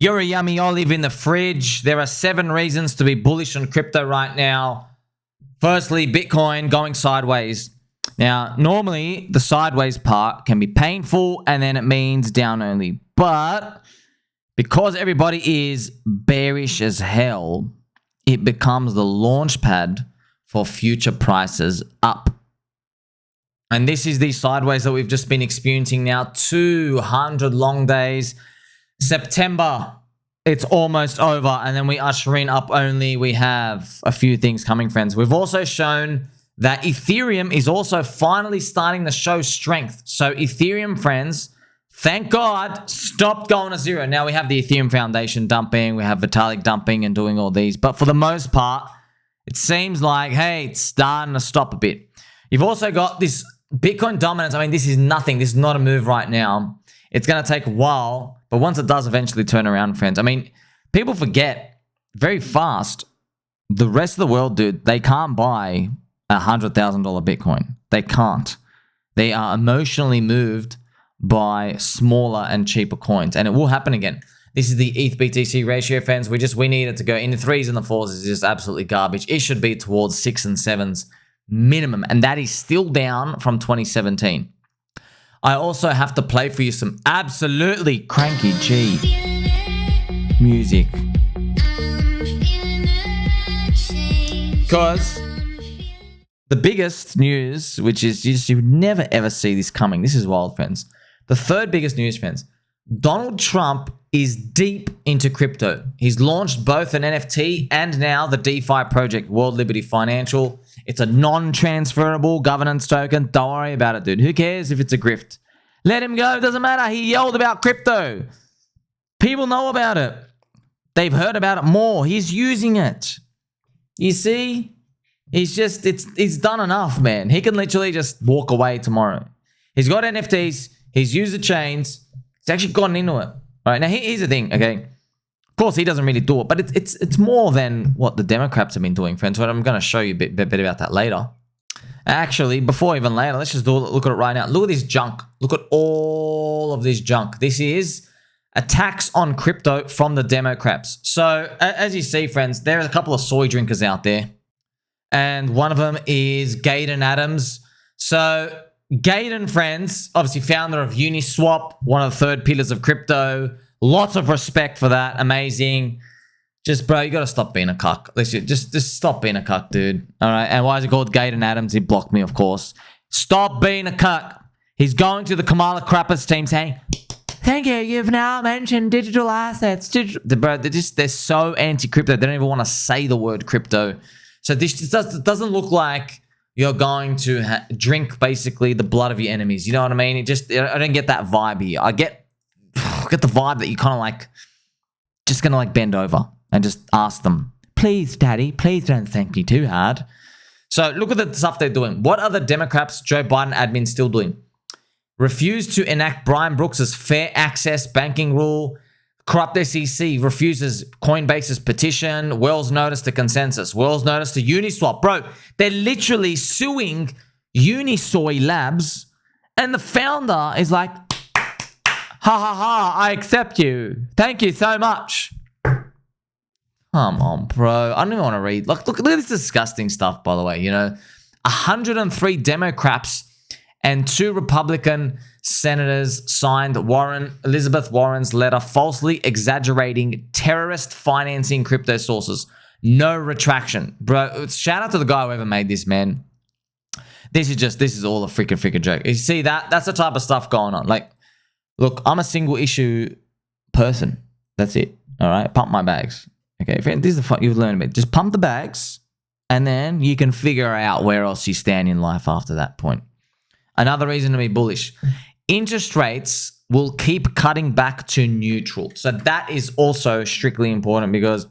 You're a yummy olive in the fridge. There are 7 reasons to be bullish on crypto right now. Firstly, Bitcoin going sideways. Now, normally the sideways part can be painful and then it means down only. But because everybody is bearish as hell, it becomes the launch pad for future prices up. And this is the sideways that we've just been experiencing now. 200 long days. September, it's almost over, and then we usher in up only. We have a few things coming, friends. We've also shown that Ethereum is also finally starting to show strength. So Ethereum, friends, thank God, stopped going to zero. Now we have the Ethereum Foundation dumping, we have Vitalik dumping and doing all these, but for the most part, it seems like, hey, it's starting to stop a bit. You've also got this Bitcoin dominance. I mean, this is nothing. This is not a move right now. It's going to take a while, but once it does eventually turn around, friends, I mean, people forget very fast. The rest of the world, dude, they can't buy $100,000 Bitcoin. They can't. They are emotionally moved by smaller and cheaper coins, and it will happen again. This is the ETH BTC ratio, friends. We need it to go in the 3s and the 4s. Is just absolutely garbage. It should be towards 6 and 7s minimum, and that is still down from 2017. I also have to play for you some absolutely cranky G music, because the biggest news, which is you would never ever see this coming. This is wild, friends. The third biggest news, friends. Donald Trump is deep into crypto. He's launched both an NFT and now the DeFi project, World Liberty Financial. It's a non-transferable governance token. Don't worry about it, dude. Who cares if it's a grift? Let him go. It doesn't matter. He yelled about crypto. People know about it. They've heard about it more. He's using it. You see? He's done enough, man. He can literally just walk away tomorrow. He's got NFTs. He's used the chains. He's actually gotten into it. All right, now here's the thing, okay? Of course, he doesn't really do it, but it's more than what the Democrats have been doing, friends. But I'm going to show you a bit about that later. Actually, before even later, let's just look at it right now. Look at this junk. Look at all of this junk. This is attacks on crypto from the Democrats. So, as you see, friends, there are a couple of soy drinkers out there. And one of them is Gaydon Adams. So, Gaydon, friends, obviously founder of Uniswap, one of the third pillars of crypto. Lots of respect for that. Amazing. Just, bro, you got to stop being a cuck. Listen, just stop being a cuck, dude. All right. And why is it called Gaydon Adams? He blocked me, of course. Stop being a cuck. He's going to the Kamala Krappers team saying, thank you. You've now mentioned digital assets. Bro, they're so anti-crypto. They don't even want to say the word crypto. So this just doesn't look like you're going to drink basically the blood of your enemies. You know what I mean? I don't get that vibe here. I get the vibe that you kind of like just going to like bend over and just ask them, please, daddy, please don't thank me too hard. So look at the stuff they're doing. What are the Democrats, Joe Biden admin still doing? Refuse to enact Brian Brooks's fair access banking rule. Corrupt SEC refuses Coinbase's petition. Wells notice to consensus. Wells notice to Uniswap. Bro, they're literally suing Unisoy Labs. And the founder is like, ha ha ha, I accept you. Thank you so much. Come on, bro. I don't even want to read. Look at this disgusting stuff, by the way. You know, 103 Democrats and 2 Republican senators signed Elizabeth Warren's letter falsely exaggerating terrorist financing crypto sources. No retraction. Bro, shout out to the guy who ever made this, man. This is all a freaking joke. You see that? That's the type of stuff going on. Like, look, I'm a single issue person. That's it. All right? Pump my bags. Okay, friend, this is the fun you've learned a bit. Just pump the bags, and then you can figure out where else you stand in life after that point. Another reason to be bullish. Interest rates will keep cutting back to neutral. So that is also strictly important because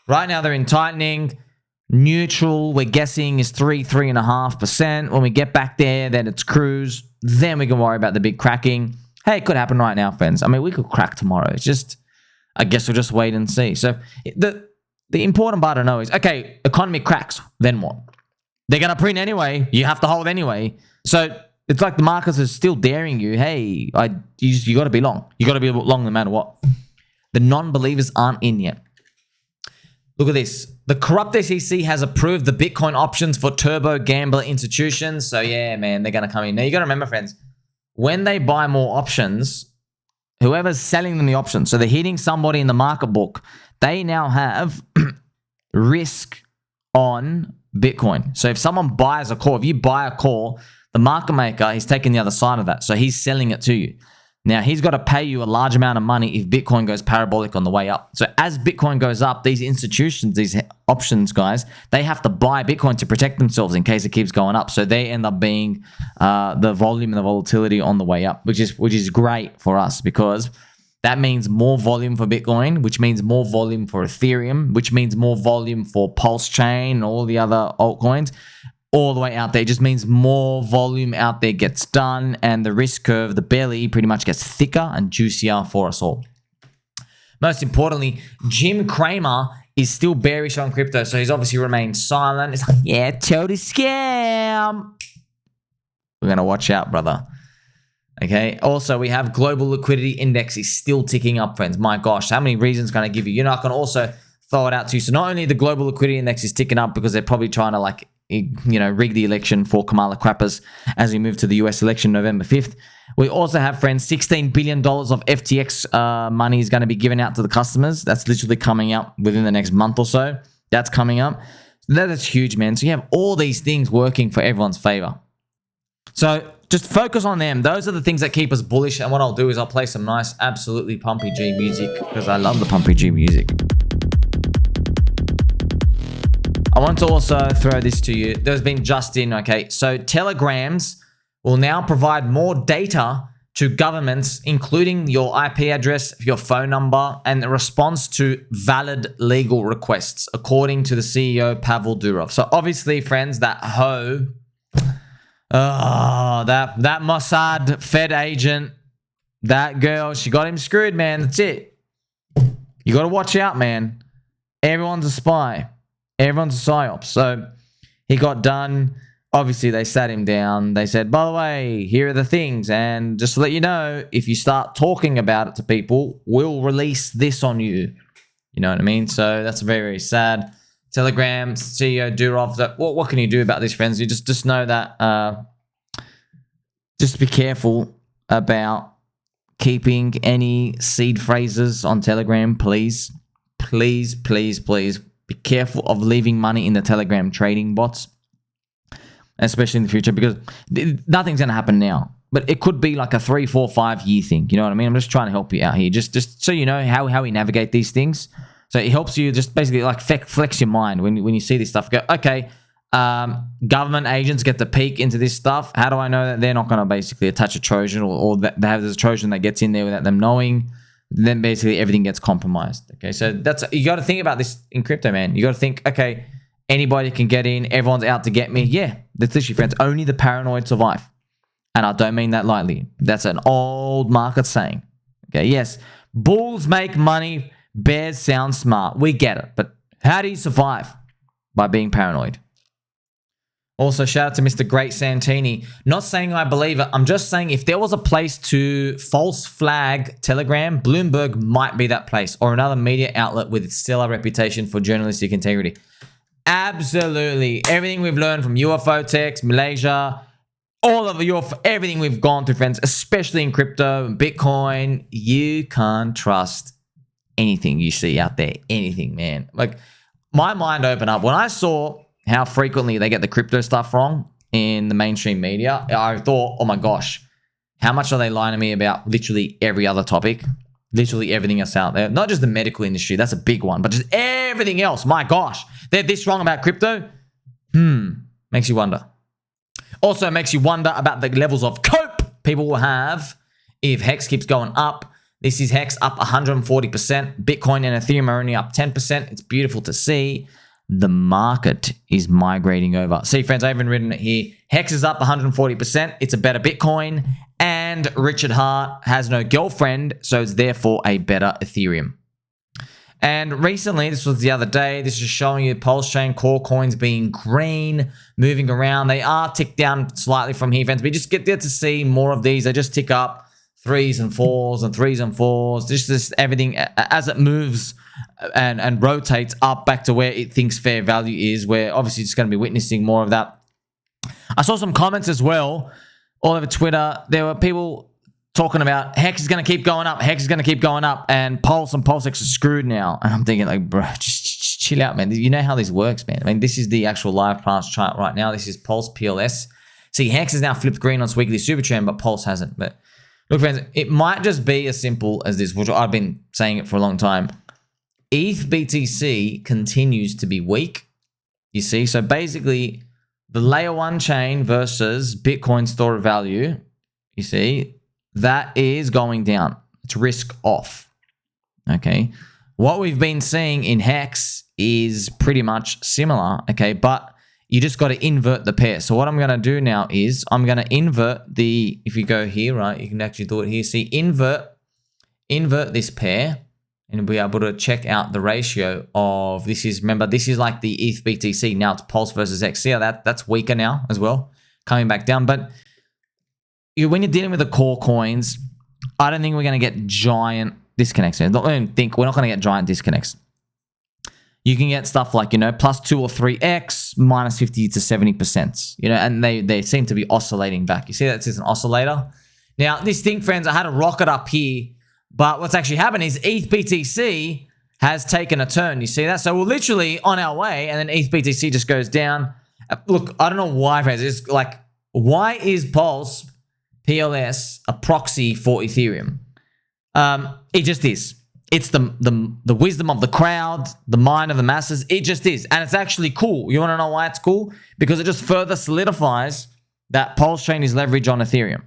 right now they're in tightening. Neutral, we're guessing, is 3.5%. When we get back there, then it's cruise. Then we can worry about the big cracking. Hey, it could happen right now, friends. I mean, we could crack tomorrow. It's just, I guess we'll just wait and see. So the important part to know is, okay, economy cracks, then what? They're going to print anyway. You have to hold anyway. So it's like the markets are still daring you. Hey, you got to be long. You got to be long no matter what. The non-believers aren't in yet. Look at this. The corrupt SEC has approved the Bitcoin options for turbo gambler institutions. So yeah, man, they're going to come in. Now you got to remember, friends, when they buy more options, whoever's selling them the options, so they're hitting somebody in the market book, they now have risk on Bitcoin. So if someone buys a call, if you buy a call, the market maker, he's taking the other side of that. So he's selling it to you. Now, he's got to pay you a large amount of money if Bitcoin goes parabolic on the way up. So as Bitcoin goes up, these institutions, these options guys, they have to buy Bitcoin to protect themselves in case it keeps going up. So they end up being the volume and the volatility on the way up, which is great for us because that means more volume for Bitcoin, which means more volume for Ethereum, which means more volume for PulseChain and all the other altcoins. All the way out there. It just means more volume out there gets done and the risk curve, the belly, pretty much gets thicker and juicier for us all. Most importantly, Jim Cramer is still bearish on crypto, so he's obviously remained silent. It's like, yeah, total scam. We're going to watch out, brother. Okay. Also, we have global liquidity index is still ticking up, friends. My gosh, how many reasons can I give you? You're not going to also throw it out to you. So not only the global liquidity index is ticking up because they're probably trying to rig the election for Kamala Crappers as we move to the US election November 5th. We also have, friends, $16 billion of FTX money is going to be given out to the customers. That's literally coming out within the next month or so. That's coming up. That's huge, man. So you have all these things working for everyone's favor. So just focus on them. Those are the things that keep us bullish. And what I'll do is I'll play some nice, absolutely pumpy G music because I love the pumpy G music. I want to also throw this to you. There's been just in, okay, so telegrams will now provide more data to governments, including your IP address, your phone number, and the response to valid legal requests, according to the CEO, Pavel Durov. So obviously, friends, that that Mossad Fed agent, that girl, she got him screwed, man. That's it. You got to watch out, man. Everyone's a spy. Everyone's a psyop. So he got done. Obviously, they sat him down. They said, by the way, here are the things. And just to let you know, if you start talking about it to people, we'll release this on you. You know what I mean? So that's very, very sad. Telegram CEO Durov, what can you do about this, friends? You just know that just be careful about keeping any seed phrases on Telegram, please. Please, please, please. Be careful of leaving money in the Telegram trading bots, especially in the future, because nothing's going to happen now. But it could be like a 3, 4, 5 year thing. You know what I mean? I'm just trying to help you out here. Just so you know how we navigate these things. So it helps you just basically like flex your mind when you see this stuff. Go, okay, government agents get to peek into this stuff. How do I know that they're not going to basically attach a Trojan or that they have this Trojan that gets in there without them knowing? Then basically everything gets compromised. Okay, so you got to think about this in crypto, man. You got to think, okay, anybody can get in. Everyone's out to get me. Yeah, that's literally, friends. Only the paranoid survive, and I don't mean that lightly. That's an old market saying. Okay, yes, bulls make money. Bears sound smart. We get it, but how do you survive? By being paranoid. Also, shout out to Mr. Great Santini. Not saying I believe it. I'm just saying if there was a place to false flag Telegram, Bloomberg might be that place, or another media outlet with its stellar reputation for journalistic integrity. Absolutely. Everything we've learned from UFO techs, Malaysia, all of everything we've gone through, friends, especially in crypto and Bitcoin, you can't trust anything you see out there. Anything, man. Like, my mind opened up when I saw how frequently they get the crypto stuff wrong in the mainstream media. I thought, oh my gosh, how much are they lying to me about literally every other topic? Literally everything else out there. Not just the medical industry, that's a big one, but just everything else. My gosh, they're this wrong about crypto? Makes you wonder. Also makes you wonder about the levels of cope people will have if HEX keeps going up. This is HEX up 140%. Bitcoin and Ethereum are only up 10%. It's beautiful to see. The market is migrating over. See, friends, I haven't written it here. HEX is up 140%. It's a better Bitcoin. And Richard Hart has no girlfriend, so it's therefore a better Ethereum. And recently, this was the other day, this is showing you PulseChain Core Coins being green, moving around. They are ticked down slightly from here, friends. We just get there to see more of these. They just tick up. threes and fours and threes and fours. Just everything as it moves and rotates up back to where it thinks fair value is. Where obviously it's going to be witnessing more of that. I saw some comments as well all over Twitter. There were people talking about HEX is going to keep going up. HEX is going to keep going up, and Pulse and PulseX are screwed now. And I'm thinking, like, bro, just chill out, man. You know how this works, man. I mean, this is the actual live price chart right now. This is Pulse PLS. See, HEX has now flipped green on its weekly SuperTrend, but Pulse hasn't. But look, friends, it might just be as simple as this, which I've been saying it for a long time. ETH BTC continues to be weak. You see, so basically, the layer 1 chain versus Bitcoin store of value, you see, that is going down. It's risk off. Okay. What we've been seeing in HEX is pretty much similar. Okay. But you just got to invert the pair. So what I'm going to do now is I'm going to invert the, if you go here, right, you can actually do it here. See, invert this pair and be able to check out the ratio of this is, remember, this is like the ETH BTC. Now it's Pulse versus X. See how that's weaker now as well, coming back down. But when you're dealing with the core coins, I don't think we're going to get giant disconnects. I don't even think we're not going to get giant disconnects. You can get stuff like, you know, plus 2 or 3x, minus 50 to 70%, you know, and they seem to be oscillating back. You see that it's an oscillator. Now, this thing, friends, I had a rocket up here, but what's actually happened is ETH BTC has taken a turn. You see that? So we're literally on our way, and then ETH BTC just goes down. Look, I don't know why, friends. It's like, why is Pulse PLS a proxy for Ethereum? It just is. It's the wisdom of the crowd, the mind of the masses. It just is. And it's actually cool. You want to know why it's cool? Because it just further solidifies that PulseChain is leverage on Ethereum.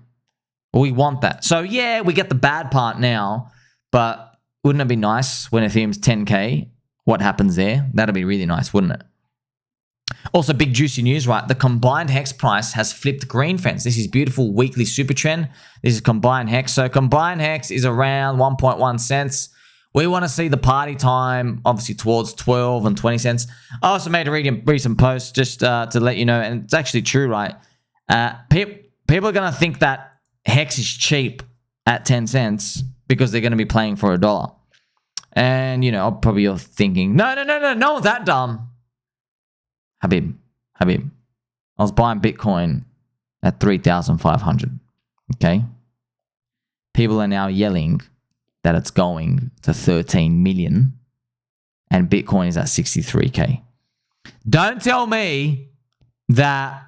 We want that. So yeah, we get the bad part now, but wouldn't it be nice when Ethereum's 10K? What happens there? That'd be really nice, wouldn't it? Also, big juicy news, right? The combined HEX price has flipped green, friends. This is beautiful weekly super trend. This is combined HEX. So combined HEX is around 1.1 cents. We want to see the party time, obviously, towards 12 and 20 cents. I also made a recent post just to let you know, and it's actually true, right? People are going to think that HEX is cheap at 10 cents because they're going to be playing for $1. And, you know, probably you're thinking, no one's that dumb. Habib, I was buying Bitcoin at 3,500, okay? People are now yelling that it's going to 13 million and Bitcoin is at 63K. Don't tell me that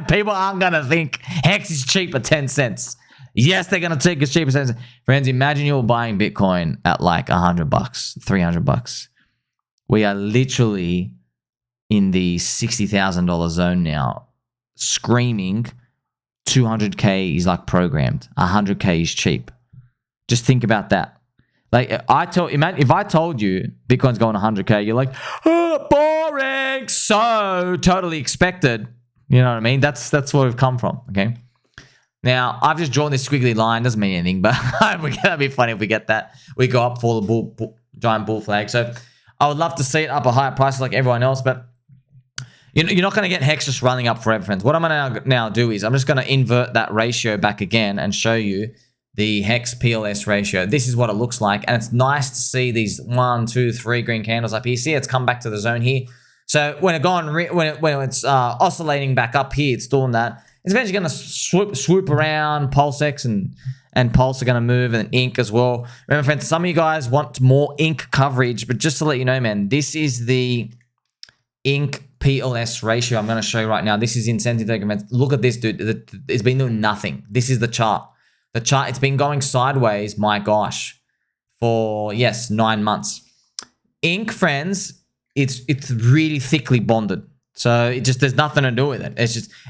people aren't going to think HEX is cheap at 10 cents. Yes, they're going to take as cheap as 10 cents. Friends, imagine you're buying Bitcoin at like $100, $300. We are literally in the $60,000 zone now, screaming 200K is like programmed. 100K is cheap. Just think about that. Like if I told you Bitcoin's going 100K, you're like, oh, boring. So totally expected. You know what I mean? That's where we've come from. Okay. Now I've just drawn this squiggly line. Doesn't mean anything, but that'd be funny if we get that. We go up for the giant bull flag. So I would love to see it up a higher price like everyone else, but you're not going to get HEX just running up forever, friends. What I'm going to now do is I'm just going to invert that ratio back again and show you the HEX PLS ratio. This is what it looks like, and it's nice to see these 1, 2, 3 green candles up here. See, it's come back to the zone here. So when it's oscillating back up here, it's doing that. It's eventually going to swoop around. PulseX and Pulse are going to move, and Ink as well. Remember, friends, some of you guys want more Ink coverage, but just to let you know, man, this is the Ink PLS ratio I'm going to show you right now. This is incentive token. Look at this, dude. It's been doing nothing. This is the chart. The chart, it's been going sideways, my gosh, for, yes, 9 months. Ink, friends, it's really thickly bonded. So it just, there's nothing to do with it.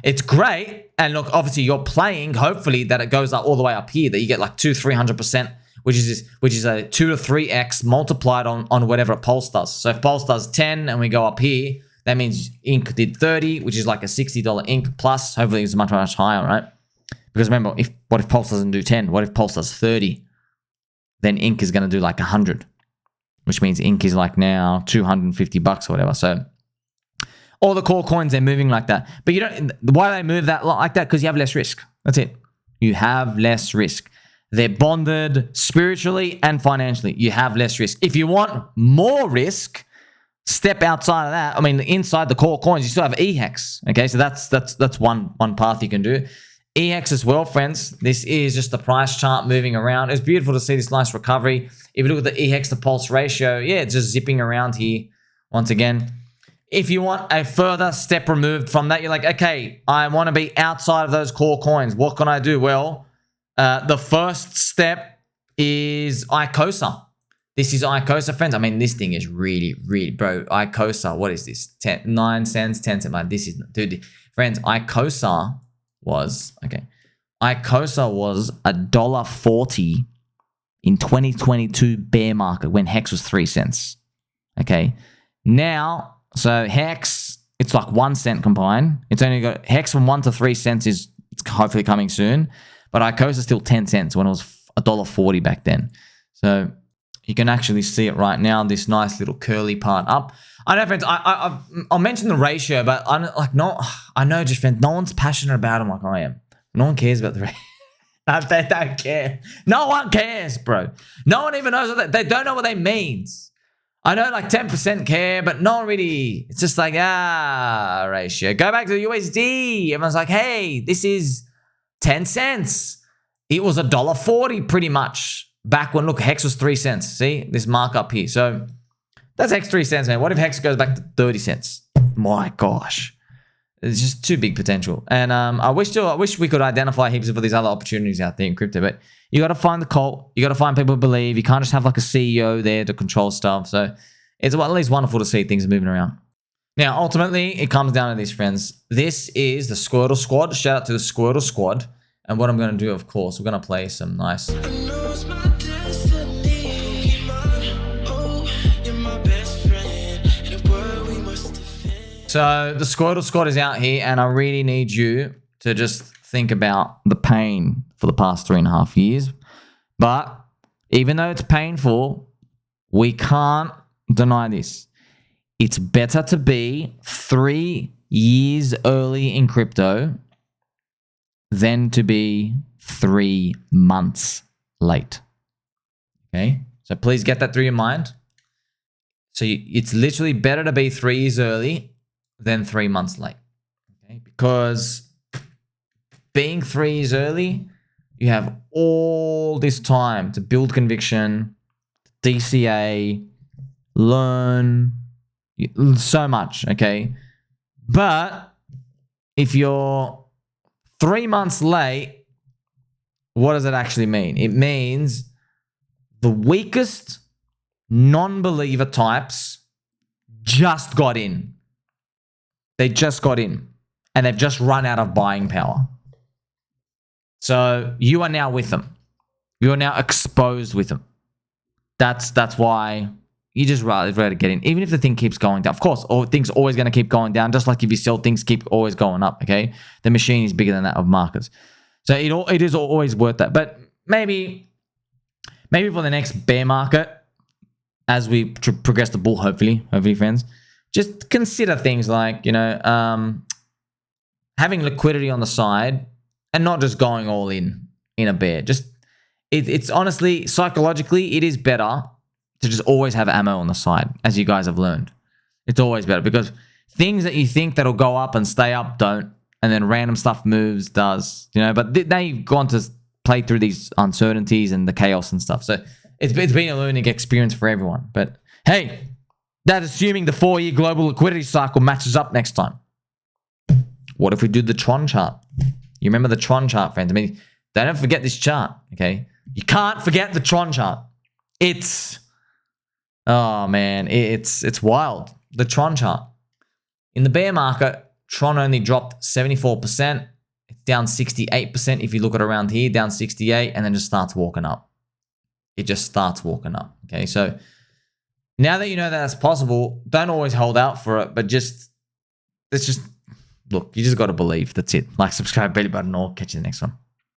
It's great. And look, obviously you're playing, hopefully, that it goes up all the way up here, that you get like 200-300%, which is a 2 to 3x multiplied on whatever Pulse does. So if Pulse does 10 and we go up here, that means Ink did 30, which is like a $60 Ink plus. Hopefully it's much higher, right? Because remember, what if Pulse doesn't do 10? What if Pulse does 30? Then Ink is going to do like 100, which means Ink is like now $250 or whatever. So all the core coins, they're moving like that. But you don't. Why do they move that like that? Because you have less risk. That's it. You have less risk. They're bonded spiritually and financially. You have less risk. If you want more risk, step outside of that. I mean, inside the core coins, you still have eHEX. Okay, so that's one path you can do. eHEX as well, friends. This is just the price chart moving around. It's beautiful to see this nice recovery. If you look at the eHEX to pulse ratio, yeah, it's just zipping around here once again. If you want a further step removed from that, you're like, okay, I want to be outside of those core coins. What can I do? Well, the first step is Icosa. This is Icosa, friends. I mean, this thing is really, really, bro. Icosa, what is this? 9 cents, 10 cents. Man, this is, dude, friends, Icosa was, okay. Icosa was $1.40 in 2022 bear market when HEX was 3 cents. Okay. Now, so HEX, it's like 1 cent combined. It's only got HEX from 1 to 3 cents is hopefully coming soon. But Icosa is still 10 cents when it was $1.40 back then. So you can actually see it right now, this nice little curly part up. I know, friends, I'll mention the ratio, but I'm like, no, I know, just friends, no one's passionate about them like I am. No one cares about the ratio. They don't care. No one cares, bro. No one even knows what they don't know what they means. I know like 10% care, but no one really, it's just like, ratio. Go back to the USD. Everyone's like, hey, this is 10 cents. It was $1.40 pretty much back when, look, HEX was 3 cents. See this markup here. So that's HEX 3 cents, man. What if HEX goes back to 30 cents? My gosh. It's just too big potential. And I wish we could identify heaps of these other opportunities out there in crypto, but you got to find the cult. You got to find people who believe. You can't just have like a CEO there to control stuff. So it's at least wonderful to see things moving around. Now, ultimately, it comes down to this, friends. This is the Squirtle Squad. Shout out to the Squirtle Squad. And what I'm going to do, of course, we're going to play some nice... So the Squirtle Squad is out here, and I really need you to just think about the pain for the past 3.5 years. But even though it's painful, we can't deny this. It's better to be 3 years early in crypto than to be 3 months late. Okay? So please get that through your mind. So it's literally better to be 3 years early than 3 months late. Okay? Because being 3 years early, you have all this time to build conviction, DCA, learn, so much, okay? But if you're 3 months late, what does it actually mean? It means the weakest non-believer types just got in. They just got in, and they've just run out of buying power. So you are now with them. You are now exposed with them. That's why you just rather get in, even if the thing keeps going down. Of course, things are always going to keep going down, just like if you sell, things keep always going up, okay? The machine is bigger than that of markets. So it is always worth that. But maybe for the next bear market, as we progress the bull, hopefully, friends, just consider things like, having liquidity on the side and not just going all in a bear. Just it's honestly, psychologically, it is better to just always have ammo on the side, as you guys have learned. It's always better because things that you think that'll go up and stay up don't, and then random stuff moves does, but they've gone to play through these uncertainties and the chaos and stuff. So it's been a learning experience for everyone. But hey, that's assuming the 4-year global liquidity cycle matches up next time. What if we do the Tron chart? You remember the Tron chart, friends? I mean, don't forget this chart, okay? You can't forget the Tron chart. Oh man, it's wild. The Tron chart. In the bear market, Tron only dropped 74%. It's down 68% if you look at around here, down 68%, and then just starts walking up. It just starts walking up, okay? So now that you know that that's possible, don't always hold out for it, but look, you just got to believe. That's it. Like, subscribe, belly button, or catch you in the next one.